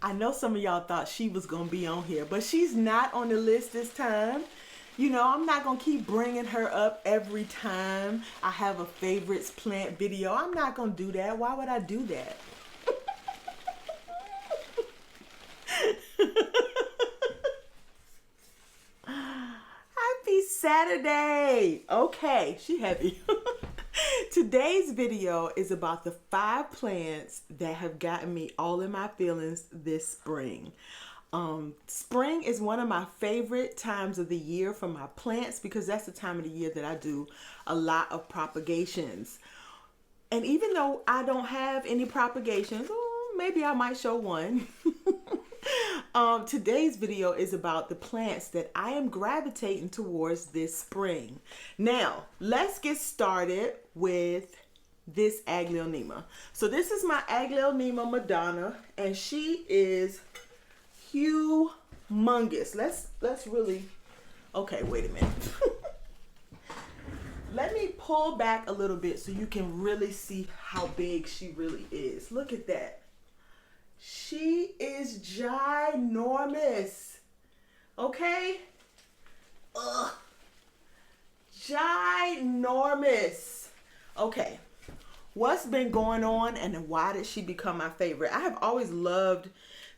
I know some of y'all thought she was going to be on here, but she's not on the list this time. You know, I'm not going to keep bringing her up every time I have a favorites plant video. I'm not going to do that. Why would I do that? Happy Saturday. Okay, she heavy. Today's video is about the 5 plants that have gotten me all in my feelings this spring. Spring is one of my favorite times of the year for my plants because that's the time of the year that I do a lot of propagations. And even though I don't have any propagations, maybe I might show one. Today's video is about the plants that I am gravitating towards this spring. Now, let's get started with this Aglaonema. So this is my Aglaonema Madonna, and she is humongous. Let's really, okay, wait a minute. Let me pull back a little bit so you can really see how big she really is. Look at that. She is ginormous. Okay? Ugh. Ginormous. Okay. What's been going on and why did she become my favorite? I have always loved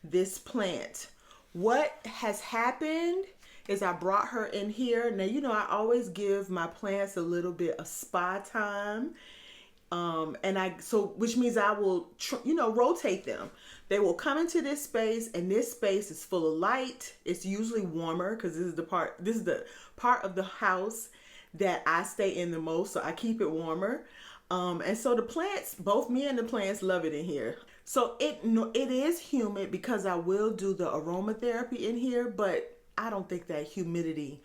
this plant. What has happened is I brought her in here. Now, you know, I always give my plants a little bit of spa time. Which means I will, rotate them. They will come into this space, and this space is full of light. It's usually warmer because this is the part of the house that I stay in the most, so I keep it warmer. And so the plants, both me and the plants love it in here. So it is humid because I will do the aromatherapy in here, but I don't think that humidity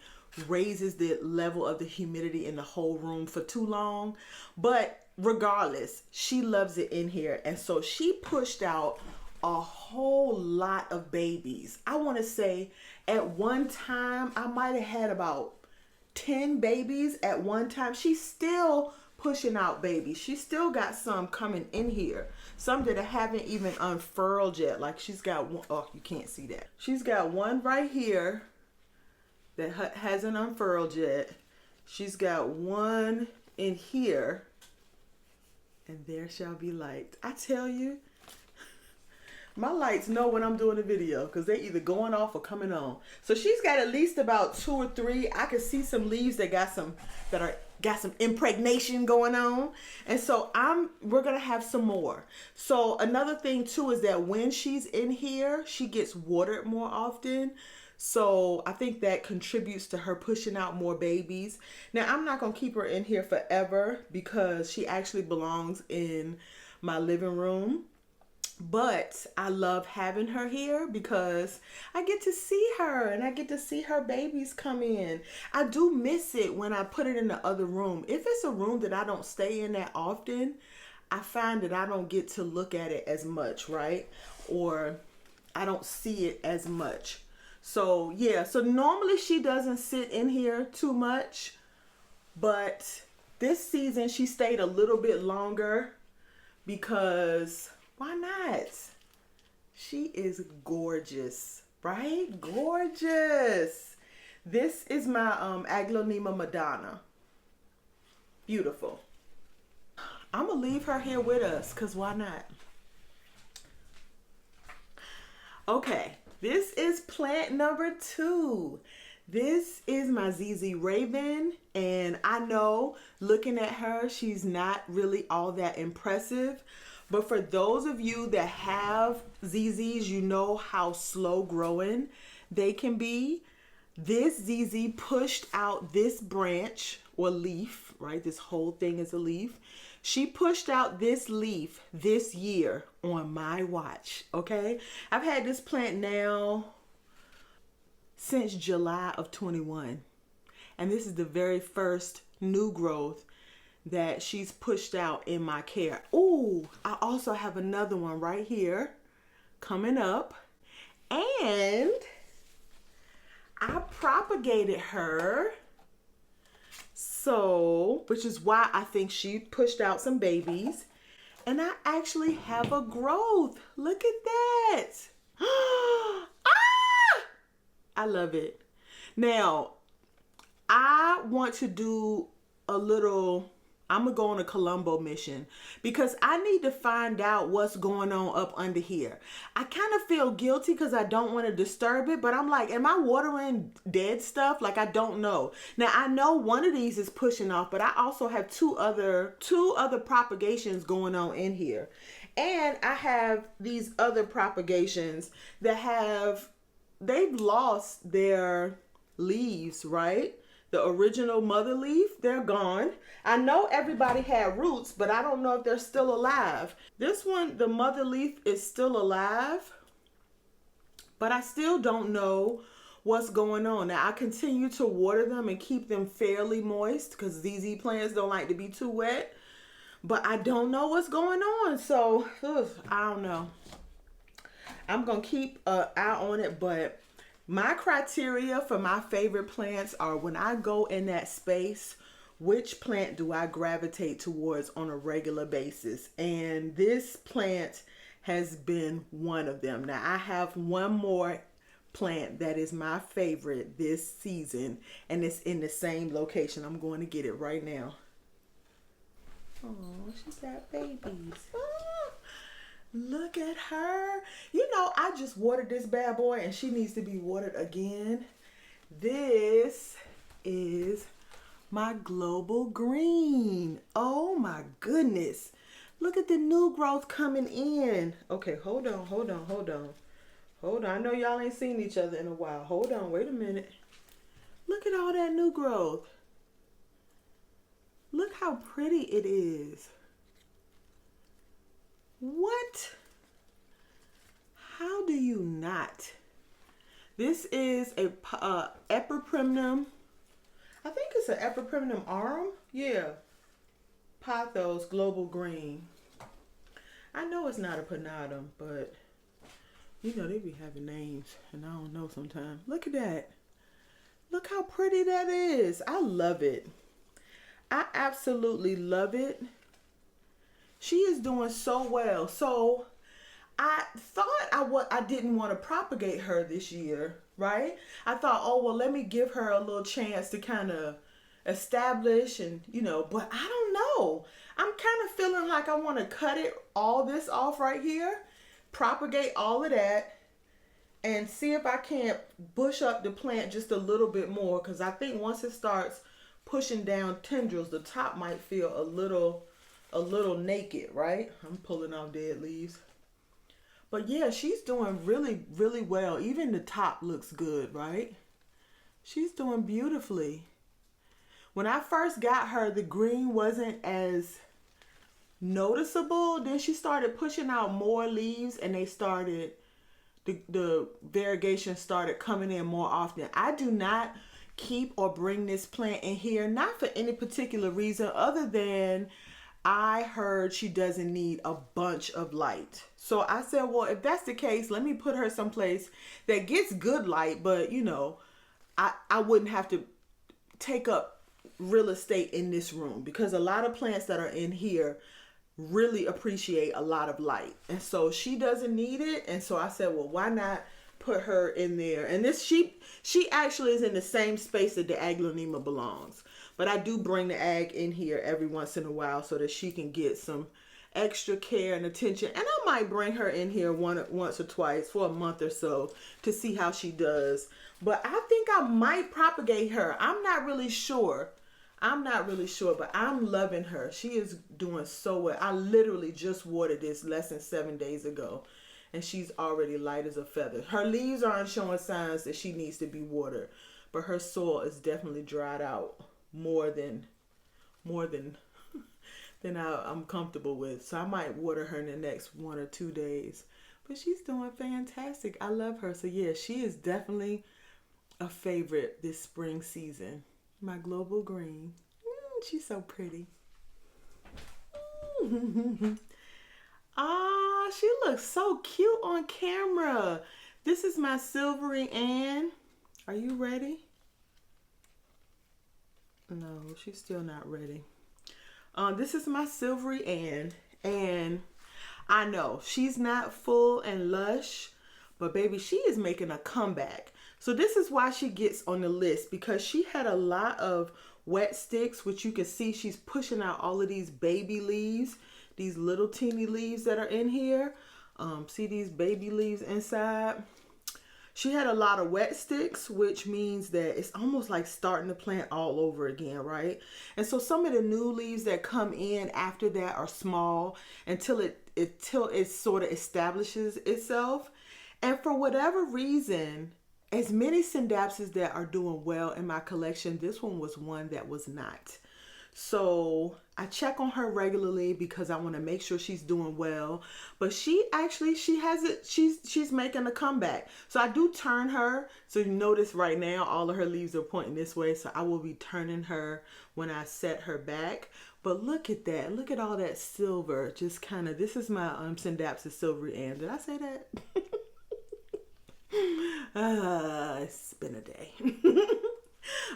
raises the level of the humidity in the whole room for too long. But regardless, she loves it in here. And so she pushed out a whole lot of babies. I want to say at one time, I might have had about 10 babies at one time. She's still pushing out babies. She still got some coming in here. Some that haven't even unfurled yet. Like she's got one, oh, you can't see that. She's got one right here that hasn't unfurled yet. She's got one in here. And there shall be light. I tell you, my lights know when I'm doing a video because they're either going off or coming on. So she's got at least about 2 or 3. I can see some leaves that got some impregnation going on. And so we're gonna have some more. So another thing too is that when she's in here, she gets watered more often. So I think that contributes to her pushing out more babies. Now, I'm not going to keep her in here forever because she actually belongs in my living room. But I love having her here because I get to see her and I get to see her babies come in. I do miss it when I put it in the other room. If it's a room that I don't stay in that often, I find that I don't get to look at it as much, right? Or I don't see it as much. So yeah, so normally she doesn't sit in here too much, but this season she stayed a little bit longer because why not? She is gorgeous, right? Gorgeous. This is my Aglaonema Madonna. Beautiful. I'm gonna leave her here with us because why not? Okay. This is plant number 2. This is my ZZ Raven, and I know looking at her, she's not really all that impressive. But for those of you that have ZZs, you know how slow growing they can be. This ZZ pushed out this branch or leaf, right? This whole thing is a leaf. She pushed out this leaf this year on my watch, okay? I've had this plant now since July of 21. And this is the very first new growth that she's pushed out in my care. Ooh, I also have another one right here coming up. And I propagated her. So, which is why I think she pushed out some babies. And I actually have a growth. Look at that. Ah! I love it. Now, I want to do a little, I'm going to go on a Columbo mission because I need to find out what's going on up under here. I kind of feel guilty because I don't want to disturb it, but I'm like, am I watering dead stuff? Like, I don't know. Now, I know one of these is pushing off, but I also have two other propagations going on in here. And I have these other propagations that they've lost their leaves, right? The original mother leaf, they're gone. I know everybody had roots, but I don't know if they're still alive. This one, the mother leaf is still alive, but I still don't know what's going on. Now, I continue to water them and keep them fairly moist because ZZ plants don't like to be too wet, but I don't know what's going on. So, I don't know. I'm going to keep an eye on it, but my criteria for my favorite plants are when I go in that space, which plant do I gravitate towards on a regular basis? And this plant has been one of them. Now, I have one more plant that is my favorite this season, and it's in the same location. I'm going to get it right now. Oh, she's got babies. Look at her. You know, I just watered this bad boy and she needs to be watered again. This is my global green. Oh my goodness. Look at the new growth coming in. Okay, hold on. I know y'all ain't seen each other in a while. Hold on, wait a minute. Look at all that new growth. Look how pretty it is. What? How do you not? This is a Epiprimnum. I think it's an Epiprimnum arm. Yeah. Pothos Global Green. I know it's not a Panatum, but you know they be having names and I don't know sometimes. Look at that. Look how pretty that is. I love it. I absolutely love it. She is doing so well. So I thought I didn't want to propagate her this year, right? I thought, oh, well, let me give her a little chance to kind of establish and, but I don't know. I'm kind of feeling like I want to cut all this off right here, propagate all of that, and see if I can't bush up the plant just a little bit more, because I think once it starts pushing down tendrils, the top might feel a little naked, right? I'm pulling off dead leaves. But yeah, she's doing really, really well. Even the top looks good, right? She's doing beautifully. When I first got her, the green wasn't as noticeable. Then she started pushing out more leaves and the variegation started coming in more often. I do not keep or bring this plant in here, not for any particular reason other than I heard she doesn't need a bunch of light. So I said, well, if that's the case, let me put her someplace that gets good light, but I wouldn't have to take up real estate in this room, because a lot of plants that are in here really appreciate a lot of light. And so she doesn't need it. And so I said, well, why not put her in there? And this she actually is in the same space that the Aglaonema belongs. But I do bring the ag in here every once in a while so that she can get some extra care and attention. And I might bring her in here once or twice for a month or so to see how she does. But I think I might propagate her. I'm not really sure, but I'm loving her. She is doing so well. I literally just watered this less than 7 days ago, and she's already light as a feather. Her leaves aren't showing signs that she needs to be watered, but her soil is definitely dried out more than I'm comfortable with. So I might water her in the next 1 or 2 days. But she's doing fantastic. I love her. So yeah, she is definitely a favorite this spring season. My global green. She's so pretty. Ah, she looks so cute on camera. This is my Silvery Ann. Are you ready? No, she's still not ready. This is my Silvery Ann, and I know she's not full and lush, But baby, she is making a comeback. So this is why she gets on the list, because she had a lot of wet sticks, which you can see she's pushing out all of these baby leaves, these little teeny leaves that are in here. See these baby leaves inside? She had a lot of wet sticks, which means that it's almost like starting the plant all over again, right? And so some of the new leaves that come in after that are small until it sort of establishes itself. And for whatever reason, as many Scindapsus that are doing well in my collection, this one was one that was not. So I check on her regularly because I want to make sure she's doing well. But she's making a comeback. So I do turn her. So you notice right now all of her leaves are pointing this way. So I will be turning her when I set her back. But look at that. Look at all that silver. Just kind of, this is my Scindapsus silvery Ann. Did I say that? It's been a day.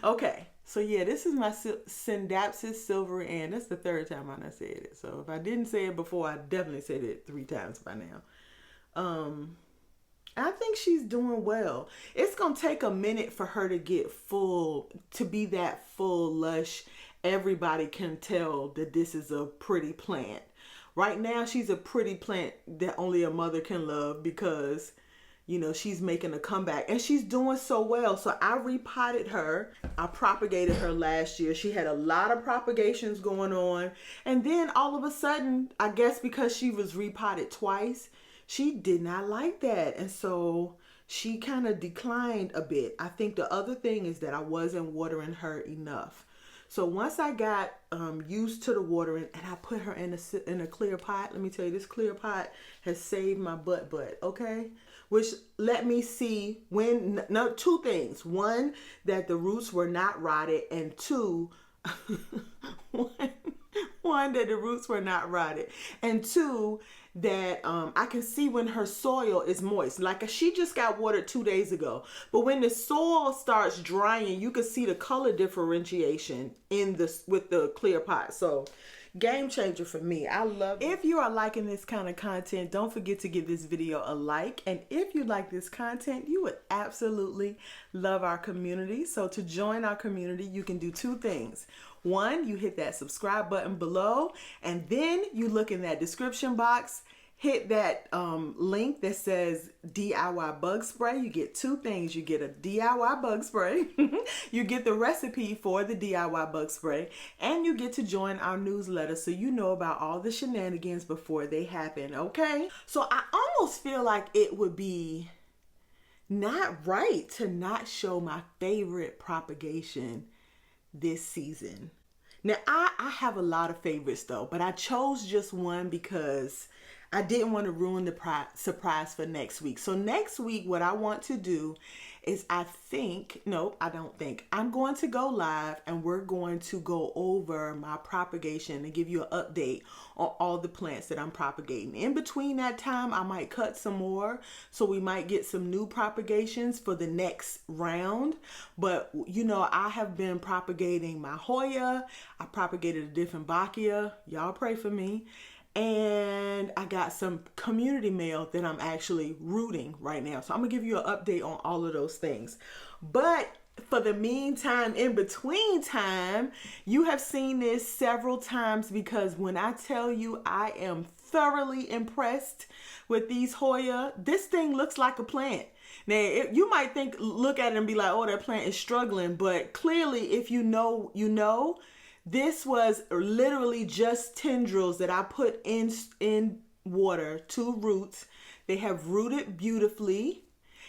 Okay. So yeah, this is my Scindapsus silvery Ann. That's the third time I said it. So if I didn't say it before, I definitely said it 3 times by now. I think she's doing well. It's gonna take a minute for her to get full, to be that full, lush. Everybody can tell that this is a pretty plant. Right now, she's a pretty plant that only a mother can love because, you know, she's making a comeback and she's doing so well. So I repotted her. I propagated her last year. She had a lot of propagations going on. And then all of a sudden, I guess because she was repotted twice, she did not like that. And so she kind of declined a bit. I think the other thing is that I wasn't watering her enough. So once I got used to the watering and I put her in a clear pot, let me tell you, this clear pot has saved my butt, okay? Which let me see two things. One, that the roots were not rotted, and two, one, that the roots were not rotted, and two, that I can see when her soil is moist. Like she just got watered 2 days ago, but when the soil starts drying, you can see the color differentiation with the clear pot. So game changer for me. I love it. If you are liking this kind of content, don't forget to give this video a like. And if you like this content, you would absolutely love our community. So to join our community, you can do 2 things. One, you hit that subscribe button below, and then you look in that description box, hit that link that says DIY bug spray. You get 2 things. You get a DIY bug spray, you get the recipe for the DIY bug spray, and you get to join our newsletter so you know about all the shenanigans before they happen, okay? So I almost feel like it would be not right to not show my favorite propagation this season. Now, I have a lot of favorites though, but I chose just one because I didn't want to ruin the surprise for next week. So next week, what I want to do is I'm going to go live and we're going to go over my propagation and give you an update on all the plants that I'm propagating. In between that time, I might cut some more. So we might get some new propagations for the next round. But, you know, I have been propagating my Hoya. I propagated a different Bacchia. Y'all pray for me. And I got some community mail that I'm actually rooting right now. So I'm gonna give you an update on all of those things. But for the meantime, in between time, you have seen this several times because when I tell you I am thoroughly impressed with these Hoya, this thing looks like a plant. Now, you might look at it and be like, oh, that plant is struggling. But clearly, if you know, you know. This was literally just tendrils that I put in water, 2 roots. They have rooted beautifully,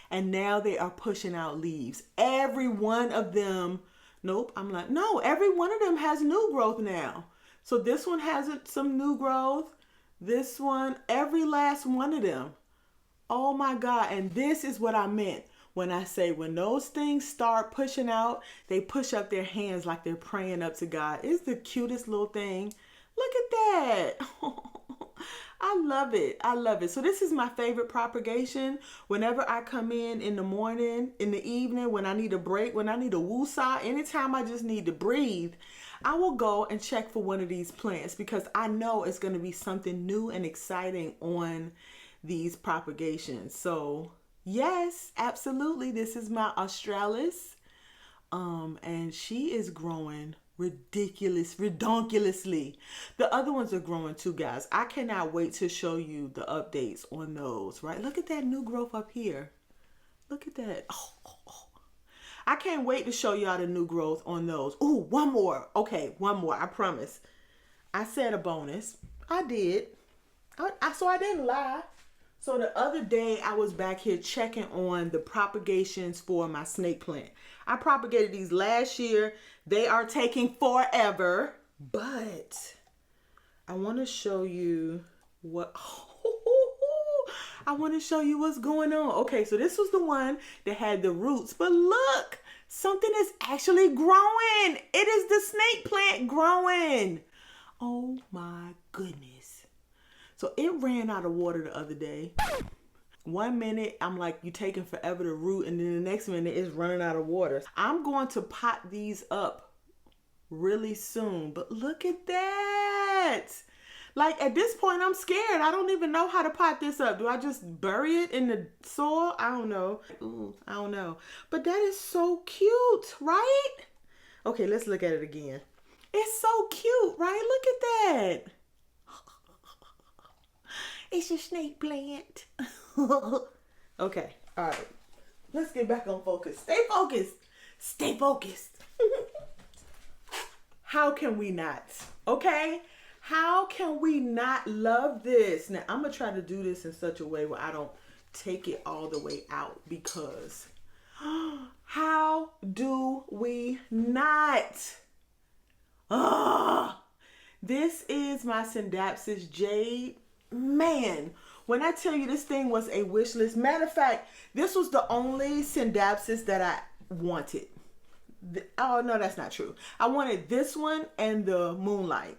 and now they are pushing out leaves. Every one of them, every one of them has new growth now. So this one has some new growth. This one, every last one of them. Oh my God, and this is what I meant. When I say, when those things start pushing out, they push up their hands like they're praying up to God. It's the cutest little thing. Look at that. I love it. I love it. So this is my favorite propagation. Whenever I come in the morning, in the evening, when I need a break, when I need a woosah, anytime I just need to breathe, I will go and check for one of these plants because I know it's going to be something new and exciting on these propagations. So Yes, absolutely. This is my Australis. And she is growing redonkulously. The other ones are growing too, guys. I cannot wait to show you the updates on those, right? Look at that new growth up here. Look at that. Oh. I can't wait to show y'all the new growth on those. Ooh, one more. Okay, one more. I promise. I said a bonus. I did. So I didn't lie. So the other day I was back here checking on the propagations for my snake plant. I propagated these last year. They are taking forever, but I want to show you what... I want to show you what's going on. Okay, so this was the one that had the roots, but look, something is actually growing. It is the snake plant growing. Oh my goodness. So it ran out of water the other day. 1 minute, I'm like, you taking forever to root, and then the next minute it's running out of water. I'm going to pot these up really soon, but look at that. Like, at this point, I'm scared. I don't even know how to pot this up. Do I just bury it in the soil? I don't know. Ooh, I don't know. But that is so cute, right? Okay, let's look at it again. It's so cute, right? Look at that. It's a snake plant. Okay, all right. Let's get back on focus. Stay focused. Stay focused. How can we not? Okay? How can we not love this? Now, I'm going to try to do this in such a way where I don't take it all the way out, because how do we not? This is my Scindapsus jade. Man, when I tell you this thing was a wish list. Matter of fact, this was the only Scindapsus that I wanted. Oh, no, that's not true. I wanted this one and the Moonlight.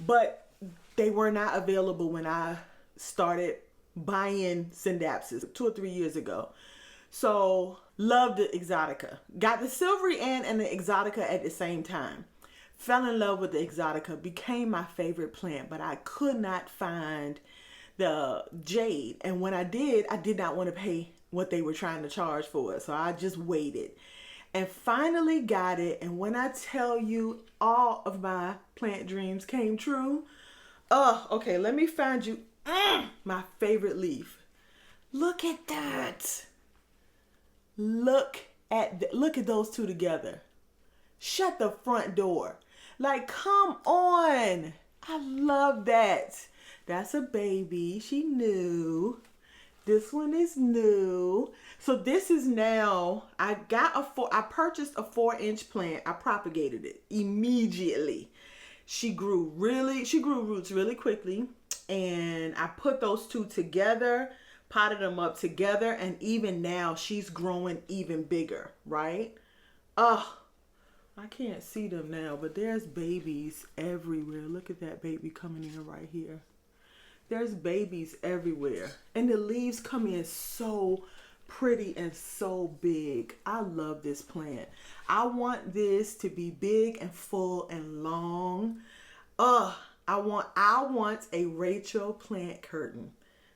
But they were not available when I started buying Scindapsus 2 or 3 years ago. So, loved the Exotica. Got the Silvery Ant and the Exotica at the same time. Fell in love with the Exotica. Became my favorite plant. But I could not find the jade. And when I did not want to pay what they were trying to charge for it. So, I just waited. And finally got it. And when I tell you, all of my plant dreams came true. Okay, let me find you my favorite leaf. Look at that. Look at those two together. Shut the front door. Like, come on. I love that. That's a baby. She new. This one is new. So this is now, I purchased a 4-inch plant. I propagated it immediately. She grew roots really quickly. And I put those two together, potted them up together. And even now she's growing even bigger, right? I can't see them now, but there's babies everywhere. Look at that baby coming in right here. There's babies everywhere. And the leaves come in so pretty and so big. I love this plant. I want this to be big and full and long. I want a Rachel plant curtain.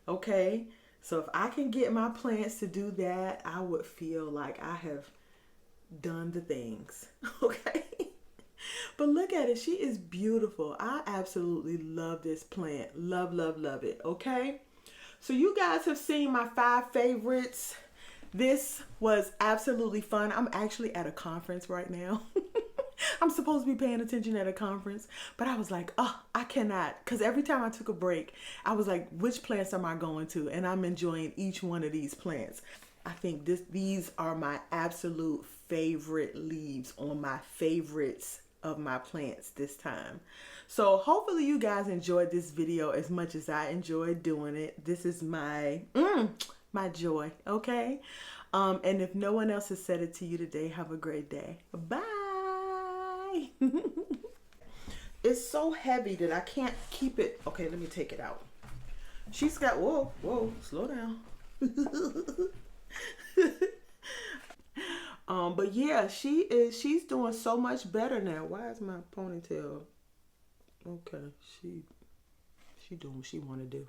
Okay? So if I can get my plants to do that, I would feel like I have done the things. Okay? But look at it. She is beautiful. I absolutely love this plant. Love, love, love it. Okay? So you guys have seen my 5 favorites. This was absolutely fun. I'm actually at a conference right now. I'm supposed to be paying attention at a conference. But I was like, I cannot. Because every time I took a break, I was like, which plants am I going to? And I'm enjoying each one of these plants. I think these are my absolute favorite leaves on my favorites of my plants this time. So hopefully you guys enjoyed this video as much as I enjoyed doing it. This is my joy, okay? And if no one else has said it to you today, have a great day. Bye. It's so heavy that I can't keep it. Okay, let me take it out. She's got, whoa, slow down. But yeah, she's doing so much better now. Why is my ponytail? Okay, she doing what she want to do.